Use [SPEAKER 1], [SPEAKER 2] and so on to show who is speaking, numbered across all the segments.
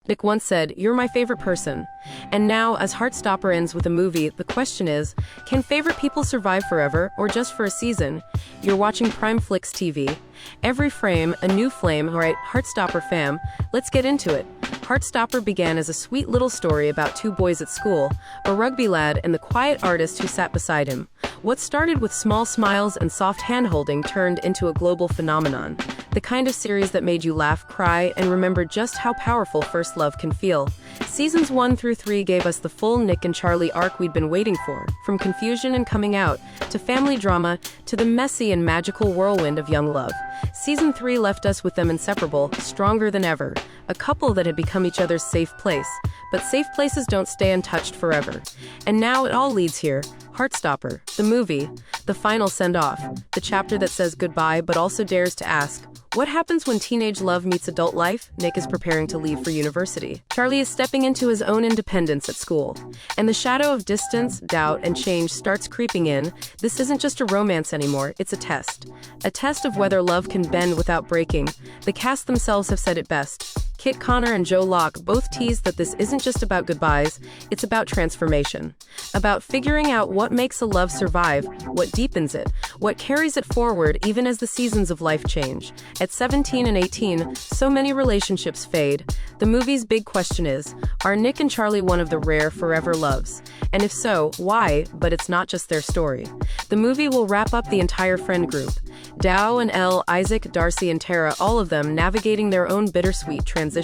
[SPEAKER 1] Nick once said, "You're my favorite person." And now, as Heartstopper ends with a movie, the question is, can favorite people survive forever, or just for a season? You're watching Prime Flix TV. Every frame, a new flame. Alright, Heartstopper fam, let's get into it. Heartstopper began as a sweet little story about two boys at school, a rugby lad and the quiet artist who sat beside him. What started with small smiles and soft hand-holding turned into a global phenomenon. The kind of series that made you laugh, cry, and remember just how powerful first love can feel. Seasons 1 through 3 gave us the full Nick and Charlie arc we'd been waiting for, from confusion and coming out, to family drama, to the messy and magical whirlwind of young love. Season 3 left us with them inseparable, stronger than ever, a couple that had become each other's safe place. But safe places don't stay untouched forever. And now it all leads here. Heartstopper, the movie, the final send-off, the chapter that says goodbye but also dares to ask, what happens when teenage love meets adult life? Nick is preparing to leave for university. Charlie is stepping into his own independence at school. And the shadow of distance, doubt, and change starts creeping in. This isn't just a romance anymore, it's a test. A test of whether love can bend without breaking. The cast themselves have said it best. Kit Connor and Joe Locke both teased that this isn't just about goodbyes, it's about transformation. About figuring out what makes a love survive, what deepens it, what carries it forward even as the seasons of life change. At 17 and 18, so many relationships fade. The movie's big question is, are Nick and Charlie one of the rare forever loves? And if so, why? But it's not just their story. The movie will wrap up the entire friend group. Dow and Elle, Isaac, Darcy, and Tara, all of them navigating their own bittersweet transitions.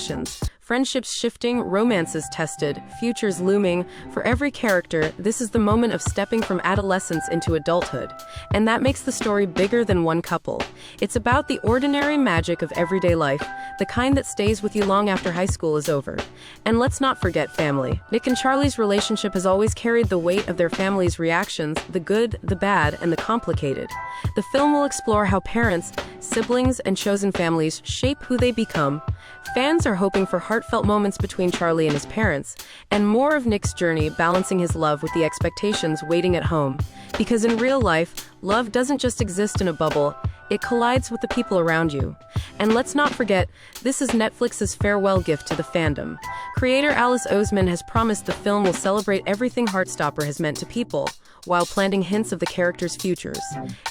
[SPEAKER 1] Friendships shifting, romances tested, futures looming. For every character, this is the moment of stepping from adolescence into adulthood. And that makes the story bigger than one couple. It's about the ordinary magic of everyday life, the kind that stays with you long after high school is over. And let's not forget family. Nick and Charlie's relationship has always carried the weight of their family's reactions, the good, the bad, and the complicated. The film will explore how parents, siblings, and chosen families shape who they become. Fans are hoping for heartfelt moments between Charlie and his parents, and more of Nick's journey balancing his love with the expectations waiting at home. Because in real life, love doesn't just exist in a bubble, it collides with the people around you. And let's not forget, this is Netflix's farewell gift to the fandom. Creator Alice Oseman has promised the film will celebrate everything Heartstopper has meant to people, while planting hints of the characters' futures.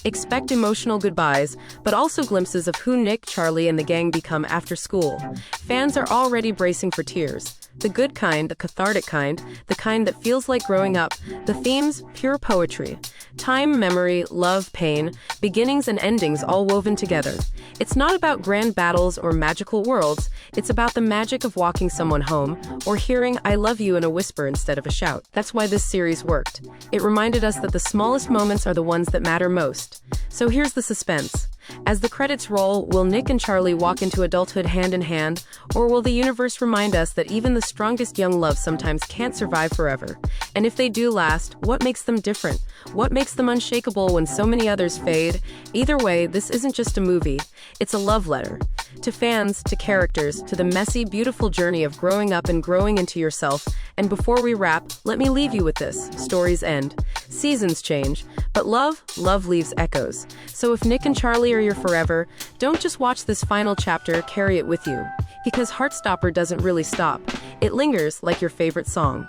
[SPEAKER 1] Expect emotional goodbyes, but also glimpses of who Nick, Charlie, and the gang become after school. Fans are already bracing for tears. The good kind, the cathartic kind, the kind that feels like growing up. The themes, pure poetry. Time, memory, love, pain, beginnings and endings all woven together. It's not about grand battles or magical worlds, it's about the magic of walking someone home, or hearing "I love you" in a whisper instead of a shout. That's why this series worked. It reminded us that the smallest moments are the ones that matter most. So here's the suspense. As the credits roll, will Nick and Charlie walk into adulthood hand in hand, or will the universe remind us that even the strongest young love sometimes can't survive forever? And if they do last, what makes them different? What makes them unshakable when so many others fade? Either way, this isn't just a movie, it's a love letter. To fans, to characters, to the messy, beautiful journey of growing up and growing into yourself. And before we wrap, let me leave you with this. Stories end. Seasons change. But love leaves echoes. So if Nick and Charlie are your forever, don't just watch this final chapter, carry it with you. Because Heartstopper doesn't really stop. It lingers like your favorite song.